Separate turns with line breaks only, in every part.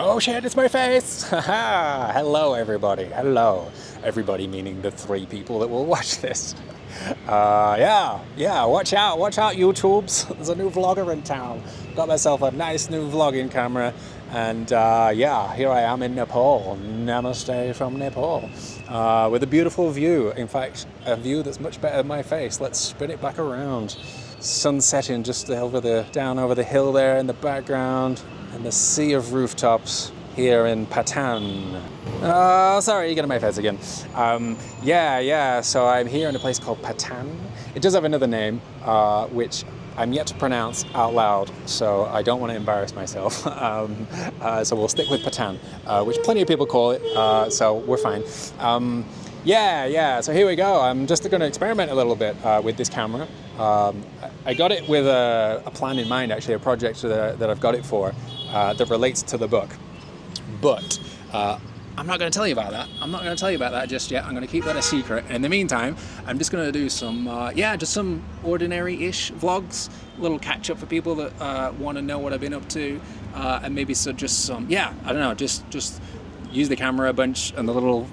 Oh shit, it's my face! Haha! Hello everybody, hello. Everybody meaning the 3 people that will watch this. Yeah, watch out YouTubes. There's a new vlogger in town. Got myself a nice new vlogging camera. And yeah, here I am in Nepal. Namaste from Nepal. With a beautiful view. In fact, a view that's much better than my face. Let's spin it back around. Sun setting just down over the hill there in the background. And the sea of rooftops here in Patan. Sorry, you get in my face again. Yeah, so I'm here in a place called Patan. It does have another name, which I'm yet to pronounce out loud, so I don't want to embarrass myself. So we'll stick with Patan, which plenty of people call it, so we're fine. Yeah, so here we go. I'm just going to experiment a little bit with this camera. I got it with a plan in mind, actually, a project that I've got it for that relates to the book. But I'm not going to tell you about that. I'm not going to tell you about that just yet. I'm going to keep that a secret. In the meantime, I'm just going to do some, just some ordinary-ish vlogs, a little catch-up for people that want to know what I've been up to, and maybe just some, I don't know, just use the camera a bunch and the little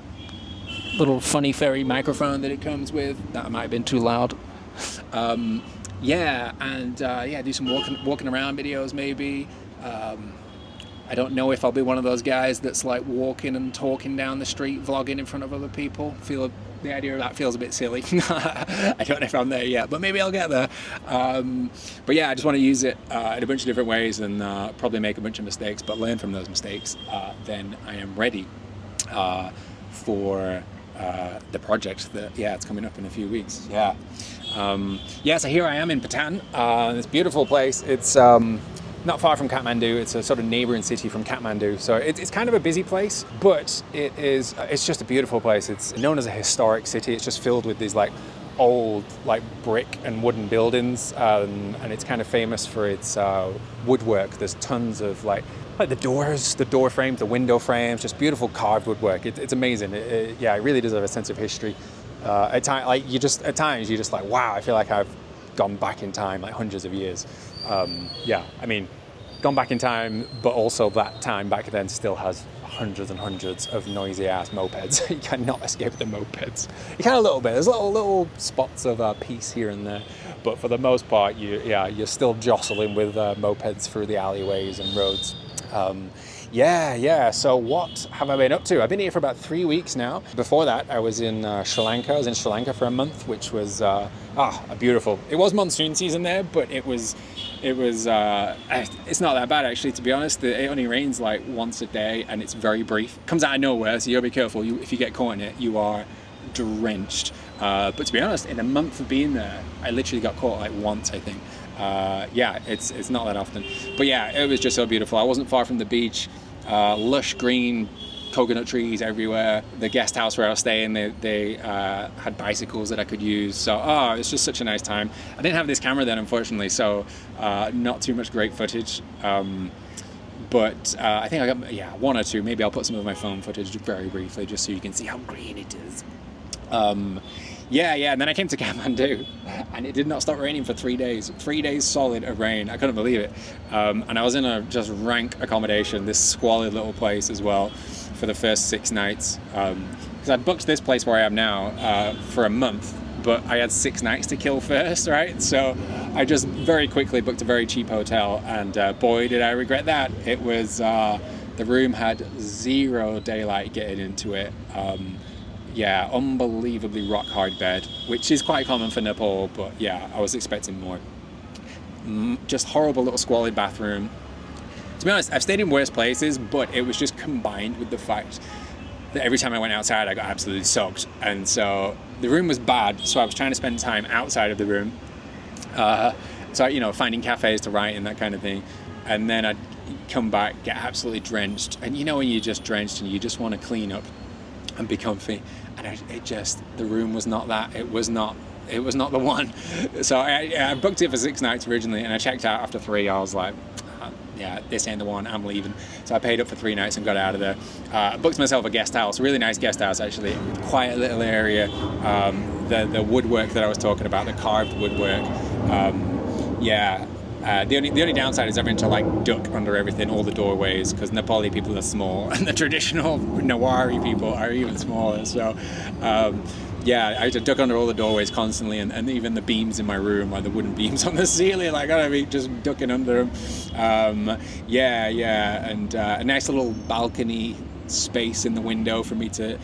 funny fairy microphone that it comes with. That might have been too loud. Do some walking around videos maybe. I don't know if I'll be one of those guys that's like walking and talking down the street, vlogging in front of other people. The idea of that feels a bit silly. I don't know if I'm there yet, but maybe I'll get there. But yeah, I just want to use it in a bunch of different ways and probably make a bunch of mistakes, but learn from those mistakes. Then I am ready for the project that, it's coming up in a few weeks. So here I am in Patan, this beautiful place. It's not far from Kathmandu. It's a sort of neighboring city from Kathmandu. So it's kind of a busy place, but it's just a beautiful place. It's known as a historic city. It's just filled with these like old like brick and wooden buildings, and it's kind of famous for its woodwork. There's tons of like the doors, the door frames, the window frames, just beautiful carved woodwork. It's amazing. It really does have a sense of history. At times you're just like, wow, I feel like I've gone back in time like hundreds of years. Gone back in time, but also that time back then still has hundreds and hundreds of noisy ass mopeds. You cannot escape the mopeds. You can a little bit. There's little spots of peace here and there, but for the most part, you're still jostling with mopeds through the alleyways and roads. So what have I been up to? I've been here for about 3 weeks now. Before that, I was in Sri Lanka. I was in Sri Lanka for a month, which was beautiful. It was monsoon season there, but it's not that bad actually, to be honest. It only rains like once a day, and it's very brief. It comes out of nowhere, so you gotta be careful. If you get caught in it, you are drenched. But to be honest, in a month of being there, I literally got caught like once, I think. It's not that often, but it was just so beautiful. I wasn't far from the beach. Lush green coconut trees everywhere. The guest house where I was staying, they had bicycles that I could use. So it's just such a nice time. I didn't have this camera then, unfortunately, so not too much great footage. But I think I got one or two. Maybe I'll put some of my phone footage very briefly, just so you can see how green it is. And then I came to Kathmandu, and it did not stop raining for 3 days. 3 days solid of rain. I couldn't believe it. And I was in a just rank accommodation, this squalid little place as well, for the first 6 nights. Because I booked this place where I am now for a month, but I had 6 nights to kill first, right? So I just very quickly booked a very cheap hotel, and boy, did I regret that. It was, the room had 0 daylight getting into it. Unbelievably rock hard bed, which is quite common for Nepal, but I was expecting more. Just horrible little squalid bathroom. To be honest, I've stayed in worse places, but it was just combined with the fact that every time I went outside, I got absolutely soaked. And so the room was bad, so I was trying to spend time outside of the room. Finding cafes to write and that kind of thing. And then I'd come back, get absolutely drenched. And when you're just drenched and you just want to clean up and be comfy, and the room was not that. It was not the one. So I booked it for 6 nights originally, and I checked out after 3. I was like, this ain't the one, I'm leaving. So I paid up for 3 nights and got out of there. Booked myself a guest house, a really nice guest house actually, quiet little area. The woodwork that I was talking about, the carved woodwork, The only downside is having to like duck under everything, all the doorways, because Nepali people are small and the traditional Nawari people are even smaller. So yeah, I had to duck under all the doorways constantly, and even the beams in my room, like the wooden beams on the ceiling, like I gotta be just ducking under them. Yeah, and a nice little balcony space in the window for me to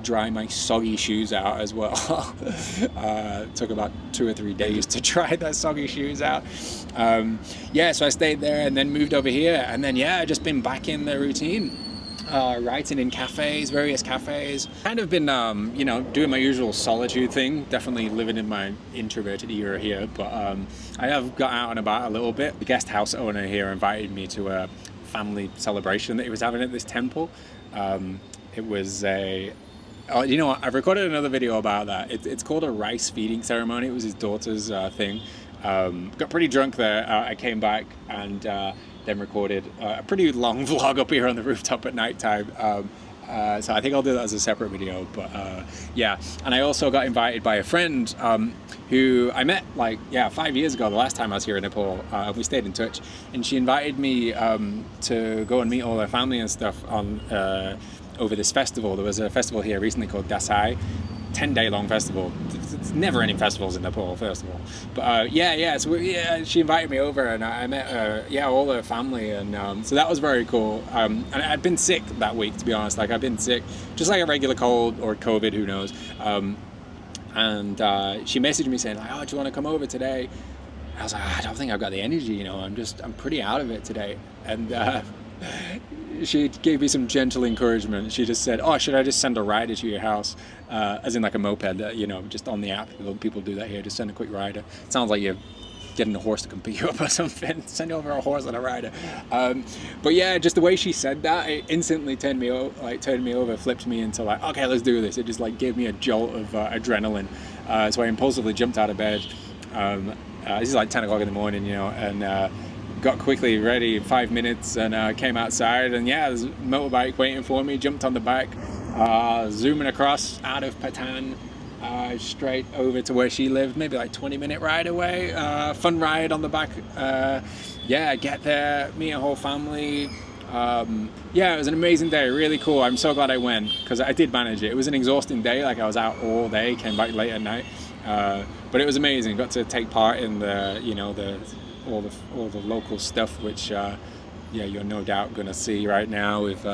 dry my soggy shoes out as well. It took about 2 or 3 days to dry those soggy shoes out. Yeah, so I stayed there and then moved over here, and then yeah, just been back in the routine. Writing in cafes, various cafes. Kind of been, you know, doing my usual solitude thing. Definitely living in my introverted era here, but I have got out and about a little bit. The guest house owner here invited me to a family celebration that he was having at this temple. It was you know what, I've recorded another video about that. It's called a rice feeding ceremony. It was his daughter's thing. Got pretty drunk there. I came back and then recorded a pretty long vlog up here on the rooftop at night time. So I think I'll do that as a separate video, but yeah. And I also got invited by a friend who I met like, 5 years ago, the last time I was here in Nepal. We stayed in touch, and she invited me to go and meet all her family and stuff on over this festival. There was a festival here recently called Dashain, 10-day long festival. It's never ending festivals in Nepal, first of all. But so she invited me over, and I met all her family, and so that was very cool. And I'd been sick that week, to be honest. Like, I've been sick, just like a regular cold or COVID, who knows. And she messaged me saying like, oh, do you want to come over today? I was like, I don't think I've got the energy, you know, I'm pretty out of it today. And she gave me some gentle encouragement. She just said, oh, should I just send a rider to your house? As in like a moped, you know, just on the app. People do that here, just send a quick rider. It sounds like you're getting a horse to come pick you up or something. Send over a horse and a rider. But yeah, just the way she said that, it instantly turned me over, flipped me into like, okay, let's do this. It just like gave me a jolt of adrenaline. So I impulsively jumped out of bed. This is like 10 o'clock in the morning, you know, and got quickly ready in 5 minutes, and came outside, and yeah, there's a motorbike waiting for me. Jumped on the bike, zooming across out of Patan, straight over to where she lived, maybe like 20-minute ride away. Fun ride on the back. Get there, meet a whole family. It was an amazing day, really cool. I'm so glad I went, because I did manage it. It was an exhausting day, like I was out all day, came back late at night, but it was amazing. Got to take part in the, you know, all the local stuff, which you're no doubt gonna see right now with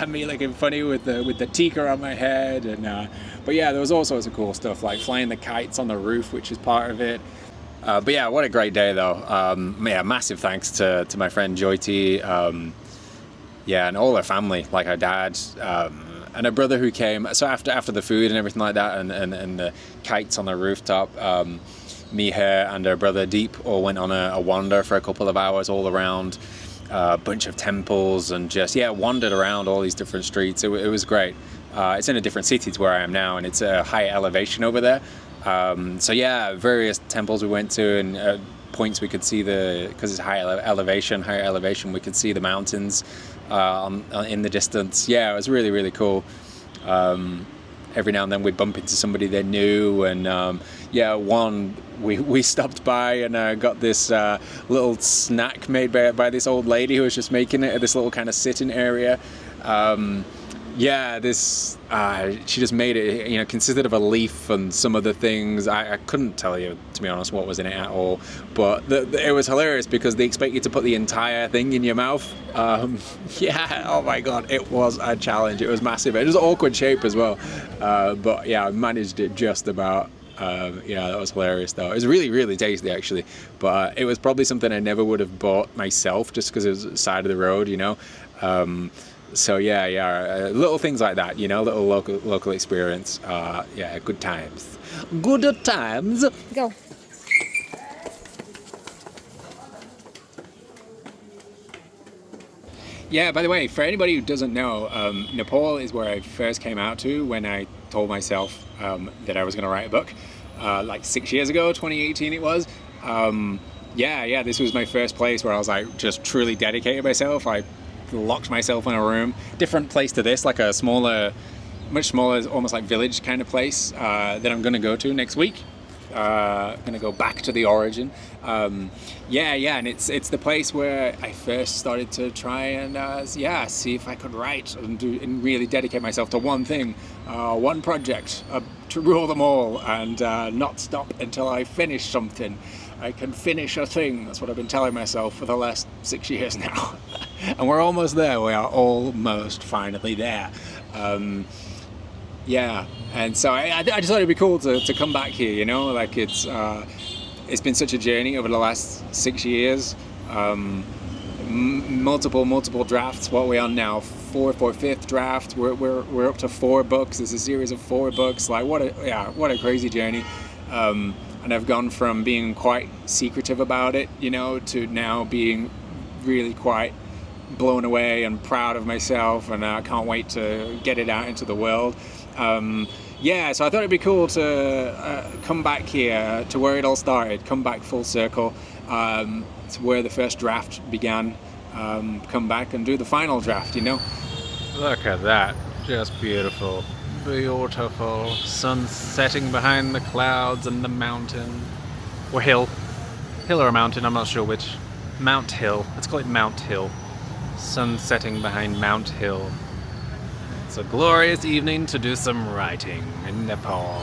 me looking funny with the tikka on my head, and but yeah, there was all sorts of cool stuff like flying the kites on the roof, which is part of it. But yeah, what a great day though. Massive thanks to my friend Jyoti, and all her family, like her dad, and her brother who came. So after the food and everything like that, and the kites on the rooftop, me, her, and her brother Deep all went on a wander for a couple of hours all around a bunch of temples, and just wandered around all these different streets. It was great. It's in a different city to where I am now, and it's a high elevation over there. Various temples we went to, and points we could see because it's higher elevation, we could see the mountains in the distance. Yeah, it was really, really cool. Every now and then we'd bump into somebody they knew, and we stopped by and got this little snack made by this old lady who was just making it at this little kind of sitting area. She just made it, you know, consisted of a leaf and some other things. I couldn't tell you, to be honest, what was in it at all, but it was hilarious because they expect you to put the entire thing in your mouth. Oh my god, it was a challenge. It was massive. It was an awkward shape as well, but yeah, I managed it just about. That was hilarious though. It was really, really tasty actually, but it was probably something I never would have bought myself just because it was side of the road, you know. Little things like that, you know, little local experience. Good times. Good times.
Go.
Yeah, by the way, for anybody who doesn't know, Nepal is where I first came out to when I told myself that I was going to write a book, like 6 years ago, 2018 it was. This was my first place where I was like just truly dedicated myself. I locked myself in a room, different place to this, like a much smaller, almost like village kind of place that I'm going to go to next week. Gonna go back to the origin. Yeah, and it's the place where I first started to try and see if I could write and really dedicate myself to one thing, one project, to rule them all, and not stop until I finish something. I can finish a thing. That's what I've been telling myself for the last 6 years now. And we're almost there. We are almost finally there. Yeah, and so I just thought it'd be cool to come back here, you know, like it's been such a journey over the last 6 years. Multiple drafts. What are we on now? Fourth or fifth draft. We're up to 4 books. It's a series of 4 books. Like what a crazy journey. And I've gone from being quite secretive about it, you know, to now being really quite blown away and proud of myself, and I can't wait to get it out into the world. So I thought it'd be cool to come back here to where it all started, come back full circle, to where the first draft began, come back and do the final draft, you know.
Look at that, just beautiful. Beautiful. Sun setting behind the clouds and the mountain. Or hill. Hill or a mountain, I'm not sure which. Mount Hill. Let's call it Mount Hill. Sun setting behind Mount Hill. It's a glorious evening to do some writing in Nepal.